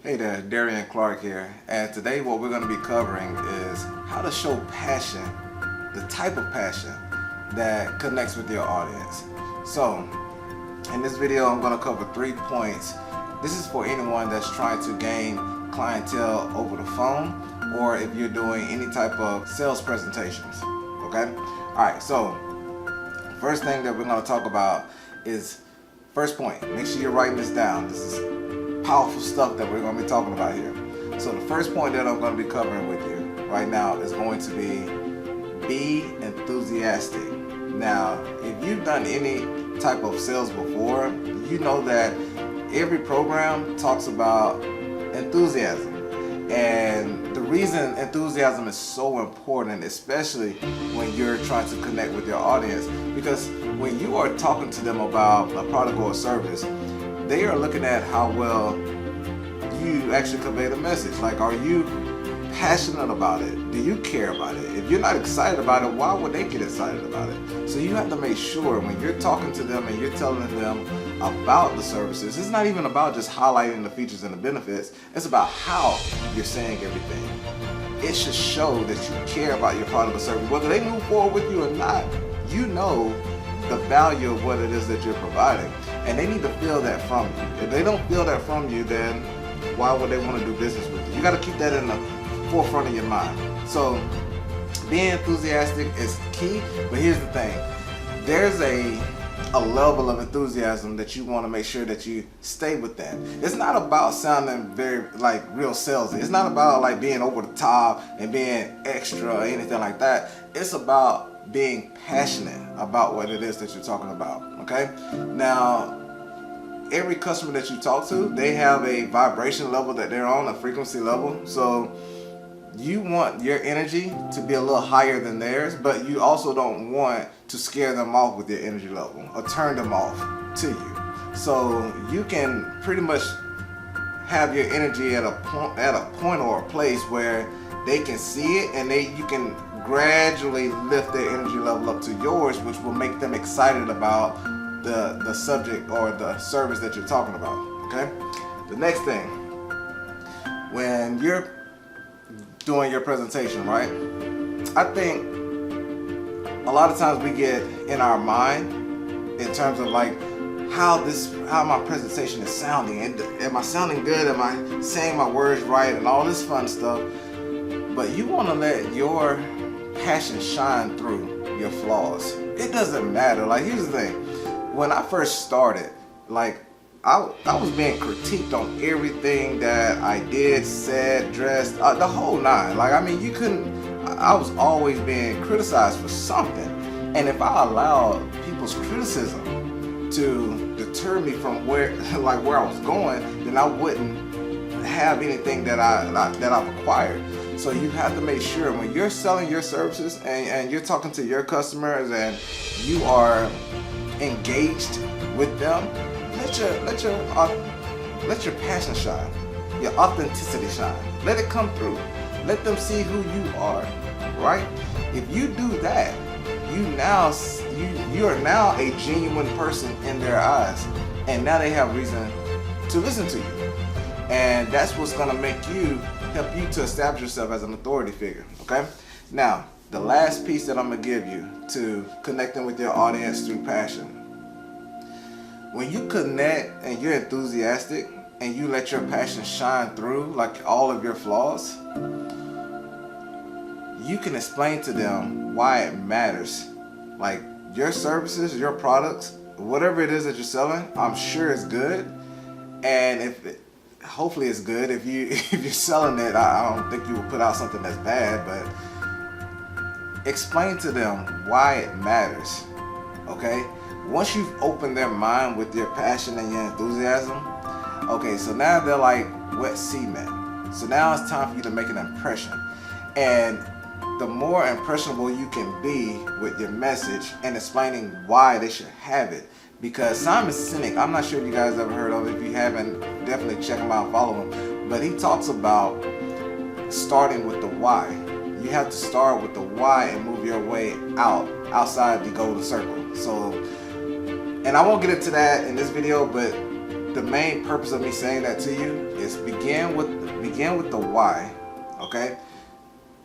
Hey there, Darrian Clark here, and today what we're going to be covering is how to show passion, the type of passion that connects with your audience. So, in this video I'm going to cover 3 points. This is for anyone that's trying to gain clientele over the phone, or if you're doing any type of sales presentations, okay? Alright, so first thing that we're going to talk about is, first point, make sure you're writing this down. This is powerful stuff that we're going to be talking about here. So the first point that I'm going to be covering with you right now is going to be enthusiastic. Now, if you've done any type of sales before, you know that every program talks about enthusiasm. And the reason enthusiasm is so important, especially when you're trying to connect with your audience, because when you are talking to them about a product or a service, they are looking at how well you actually convey the message. Like, are you passionate about it? Do you care about it? If you're not excited about it, why would they get excited about it? So you have to make sure when you're talking to them and you're telling them about the services, it's not even about just highlighting the features and the benefits. It's about how you're saying everything. It should show that you care about your product or service. Whether they move forward with you or not, you know the value of what it is that you're providing, and they need to feel that from you. If they don't feel that from you, then why would they want to do business with you? You got to keep that in the forefront of your mind. So being enthusiastic is key, but here's the thing. There's a level of enthusiasm that you want to make sure that you stay within. It's not about sounding very like real salesy. It's not about like being over the top and being extra or anything like that. It's about being passionate about what it is that you're talking about, okay? Now, every customer that you talk to, they have a vibration level that they're on, a frequency level. So you want your energy to be a little higher than theirs, but you also don't want to scare them off with your energy level or turn them off to you. So you can pretty much have your energy at a point or a place where they can see it, and you can gradually lift their energy level up to yours, which will make them excited about the subject or the service that you're talking about, okay? The next thing, when you're doing your presentation, right, I think a lot of times we get in our mind in terms of like how my presentation is sounding, and am I sounding good, am I saying my words right, and all this fun stuff. But you want to let your passion shine through your flaws. It doesn't matter. Like, here's the thing. When I first started, like, I was being critiqued on everything that I did, said, dressed, the whole nine. Like, I mean, I was always being criticized for something. And if I allowed people's criticism to deter me from where I was going, then I wouldn't have anything that I've acquired. So you have to make sure when you're selling your services and you're talking to your customers and you are engaged with them, let your passion shine, your authenticity shine. Let it come through. Let them see who you are, right? If you do that, you are now a genuine person in their eyes, and now they have reason to listen to you. And that's what's going to help you to establish yourself as an authority figure, okay? Now, the last piece that I'm going to give you to connecting with your audience through passion. When you connect and you're enthusiastic and you let your passion shine through, like all of your flaws, you can explain to them why it matters. Like, your services, your products, whatever it is that you're selling, I'm sure it's good. And hopefully it's good. If you're selling it, I don't think you will put out something that's bad, but explain to them why it matters, okay? Once you've opened their mind with your passion and your enthusiasm, okay, so now they're like wet cement. So now it's time for you to make an impression. And the more impressionable you can be with your message and explaining why they should have it. Because Simon Sinek, I'm not sure if you guys ever heard of it. If you haven't, definitely check him out and follow him. But he talks about starting with the why. You have to start with the why and move your way outside the golden circle. So, and I won't get into that in this video, but the main purpose of me saying that to you is begin begin with the why. Okay,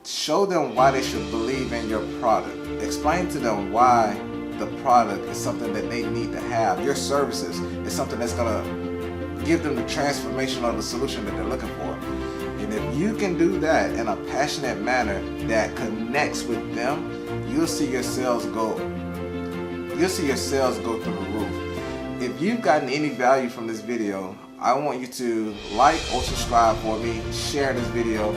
show them why they should believe in your product. Explain to them why the product is something that they need to have. Your services is something that's gonna give them the transformation or the solution that they're looking for. And if you can do that in a passionate manner that connects with them, you'll see your sales go. You'll see your sales go through the roof. If you've gotten any value from this video, I want you to like or subscribe for me, share this video.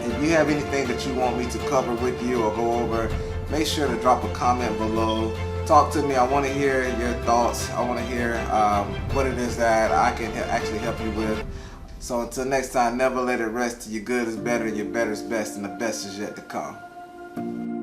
If you have anything that you want me to cover with you or go over, make sure to drop a comment below. Talk to me. I want to hear your thoughts. I want to hear what it is that I can actually help you with. So until next time, never let it rest till your good is better, your better is best, and the best is yet to come.